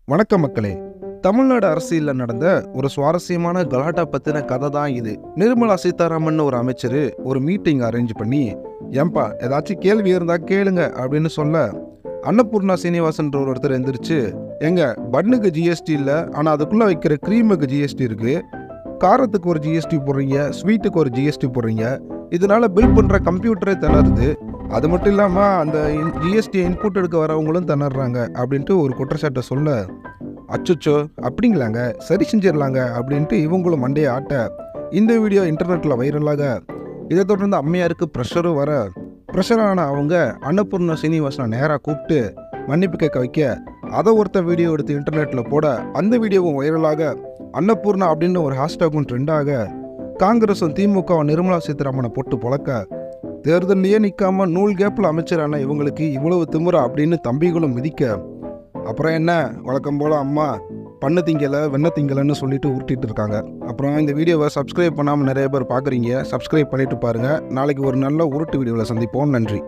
வணக்கம் மக்களே. தமிழ்நாடு அரசியலில் நடந்த ஒரு சுவாரஸ்யமான கலாட்டா பற்றின கதை தான் இது. நிர்மலா சீதாராமன் ஒரு அமைச்சர் ஒரு மீட்டிங் அரேஞ்ச் பண்ணி, ஏன்பா ஏதாச்சும் கேள்வி இருந்தால் கேளுங்க அப்படின்னு சொல்ல, அன்னபூர்ணா சீனிவாசன்ற ஒருத்தர் எந்திரிச்சு, எங்க பன்னுக்கு ஜிஎஸ்டி இல்லை, ஆனால் அதுக்குள்ளே வைக்கிற க்ரீமுக்கு ஜிஎஸ்டி இருக்குது, காரத்துக்கு ஒரு ஜிஎஸ்டி போடுறீங்க, ஸ்வீட்டுக்கு ஒரு ஜிஎஸ்டி போடுறீங்க, இதனால பில் பண்ணுற கம்ப்யூட்டரே திணறுது, அது மட்டும் இல்லாமல் அந்த ஜிஎஸ்டி இன்புட் எடுக்க வரவங்களும் திணறாங்க அப்படின்ட்டு ஒரு குற்றச்சாட்டை சொல்ல, அச்சுச்சோ அப்படிங்களாங்க, சரி செஞ்சிடலாங்க அப்படின்ட்டு இவங்களும் மண்டையை ஆட்ட இந்த வீடியோ இன்டர்நெட்டில் வைரலாக, இதை தொடர்ந்து அம்மையாருக்கு ப்ரெஷரும் வர, ப்ரெஷரான அவங்க அன்னபூர்ணா சீனிவாசனை நேராக கூப்பிட்டு மன்னிப்பு கேட்க வைக்க, அதை ஒருத்தர் வீடியோ எடுத்து இன்டர்நெட்டில் போட அந்த வீடியோவும் வைரலாக அன்னபூர்ணா அப்படின்னு ஒரு ஹேஷ்டேக்கும் ட்ரெண்டாக, காங்கிரஸும் திமுகவும் நிர்மலா சீதாராமனை போட்டு பொழக்க, தேர்தலையே நிற்காம நூல் கேப்பில் அமைச்சரான இவங்களுக்கு இவ்வளவு திமுறா அப்படின்னு தம்பிகளும் மிதிக்க, அப்புறம் என்ன வழக்கம் போல் அம்மா பண்ணு திங்கலை வெண்ண திங்கலைன்னு சொல்லிட்டு உருட்டிட்டு இருக்காங்க. அப்புறம் இந்த வீடியோவை சப்ஸ்கிரைப் பண்ணாமல் நிறைய பேர் பார்க்குறீங்க, சப்ஸ்கிரைப் பண்ணிட்டு பாருங்கள். நாளைக்கு ஒரு நல்ல உருட்டு வீடியோவில் சந்திப்போம். நன்றி.